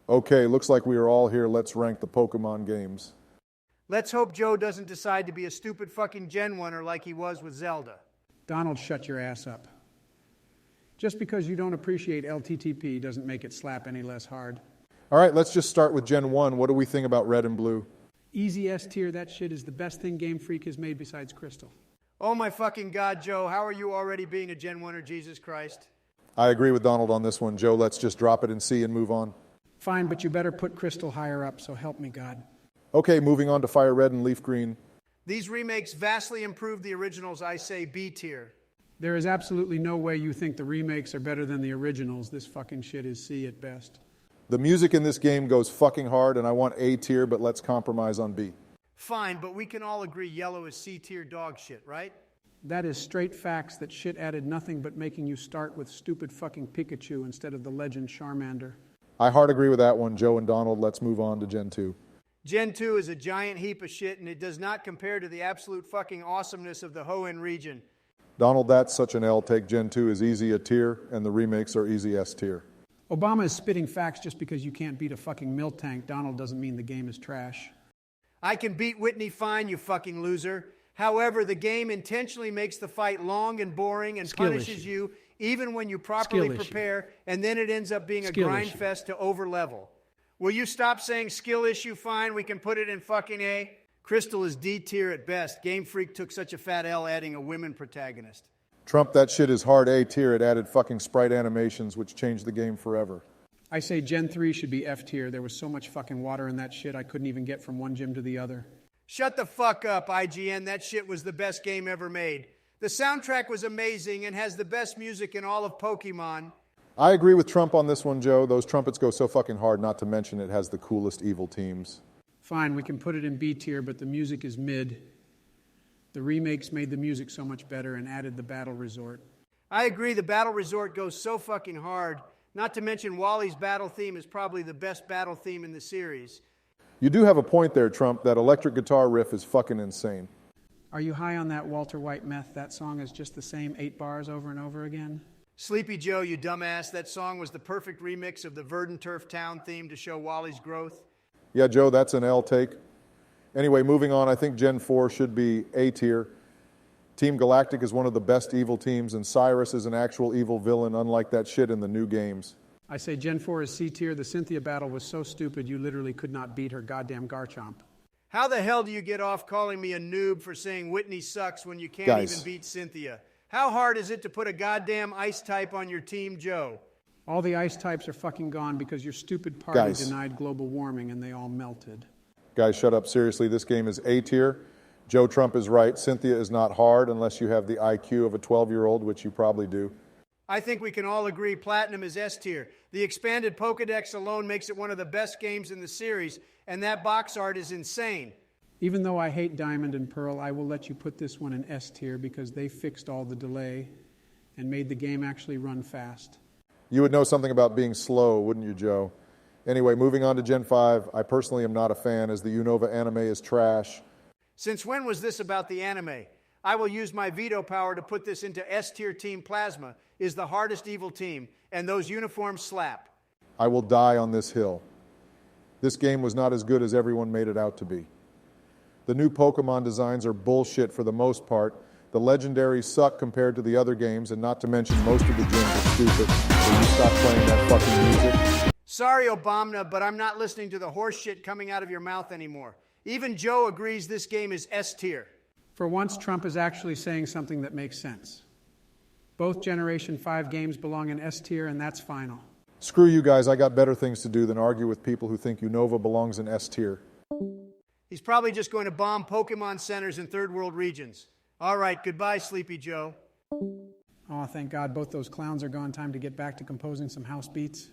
Okay, looks like we are all here. Let's rank the Pokemon games. Let's hope Joe doesn't decide to be a stupid fucking Gen 1er like he was with Zelda. Donald, shut your ass up. Just because you don't appreciate LTTP doesn't make it slap any less hard. All right, let's just start with Gen 1. What do we think about Red and Blue? Easy S tier, that shit is the best thing Game Freak has made besides Crystal. Oh my fucking God, Joe, how are you already being a Gen 1er, Jesus Christ? I agree with Donald on this one. Joe, let's just drop it in C and move on. Fine, but you better put Crystal higher up, so help me God. Okay, moving on to Fire Red and Leaf Green. These remakes vastly improved the originals, I say B tier. There is absolutely no way you think the remakes are better than the originals. This fucking shit is C at best. The music in this game goes fucking hard, and I want A tier, but let's compromise on B. Fine, but we can all agree yellow is C tier dog shit, right? That is straight facts that shit added nothing but making you start with stupid fucking Pikachu instead of the legend Charmander. I hard agree with that one. Joe and Donald, let's move on to Gen 2. Gen 2 is a giant heap of shit, and it does not compare to the absolute fucking awesomeness of the Hoenn region. Donald, that's such an L. Take Gen 2 is easy a tier, and the remakes are easy S tier. Obama is spitting facts just because you can't beat a fucking milk tank. Donald doesn't mean the game is trash. I can beat Whitney fine, you fucking loser. However, the game intentionally makes the fight long and boring and punishes you even when you properly prepare, and then it ends up being a grind fest to over-level. Will you stop saying skill issue fine? We can put it in fucking A. Crystal is D tier at best. Game Freak took such a fat L adding a women protagonist. Trump, that shit is hard A tier. It added fucking sprite animations, which changed the game forever. I say Gen 3 should be F tier. There was so much fucking water in that shit I couldn't even get from one gym to the other. Shut the fuck up, IGN. That shit was the best game ever made. The soundtrack was amazing and has the best music in all of Pokemon. I agree with Trump on this one, Joe. Those trumpets go so fucking hard, not to mention it has the coolest evil teams. Fine, we can put it in B tier, but the music is mid. The remakes made the music so much better and added the Battle Resort. I agree, the Battle Resort goes so fucking hard. Not to mention Wally's battle theme is probably the best battle theme in the series. You do have a point there, Trump. That electric guitar riff is fucking insane. Are you high on that Walter White meth? That song is just the same 8 bars over and over again. Sleepy Joe, you dumbass. That song was the perfect remix of the Verdant Turf Town theme to show Wally's growth. Yeah, Joe, that's an L take. Anyway, moving on, I think Gen 4 should be A tier. Team Galactic is one of the best evil teams, and Cyrus is an actual evil villain, unlike that shit in the new games. I say Gen 4 is C tier. The Cynthia battle was so stupid you literally could not beat her goddamn Garchomp. How the hell do you get off calling me a noob for saying Whitney sucks when you can't even beat Cynthia? How hard is it to put a goddamn ice type on your team, Joe? All the ice types are fucking gone because your stupid party denied global warming and they all melted. Guys, shut up. Seriously, this game is A tier. Joe Trump is right. Cynthia is not hard unless you have the IQ of a 12-year-old, which you probably do. I think we can all agree Platinum is S tier. The expanded Pokedex alone makes it one of the best games in the series, and that box art is insane. Even though I hate Diamond and Pearl, I will let you put this one in S tier because they fixed all the delay and made the game actually run fast. You would know something about being slow, wouldn't you, Joe? Anyway, moving on to Gen 5, I personally am not a fan as the Unova anime is trash. Since when was this about the anime? I will use my veto power to put this into S tier. Team Plasma is the hardest evil team, and those uniforms slap. I will die on this hill. This game was not as good as everyone made it out to be. The new Pokemon designs are bullshit for the most part. The legendaries suck compared to the other games, and not to mention most of the gyms are stupid. Will you stop playing that fucking music? Sorry, Obama, but I'm not listening to the horse shit coming out of your mouth anymore. Even Joe agrees this game is S tier. For once, Trump is actually saying something that makes sense. Both Generation 5 games belong in S tier, and that's final. Screw you guys, I got better things to do than argue with people who think Unova belongs in S tier. He's probably just going to bomb Pokemon centers in third world regions. All right, goodbye, Sleepy Joe. Oh, thank God both those clowns are gone. Time to get back to composing some house beats.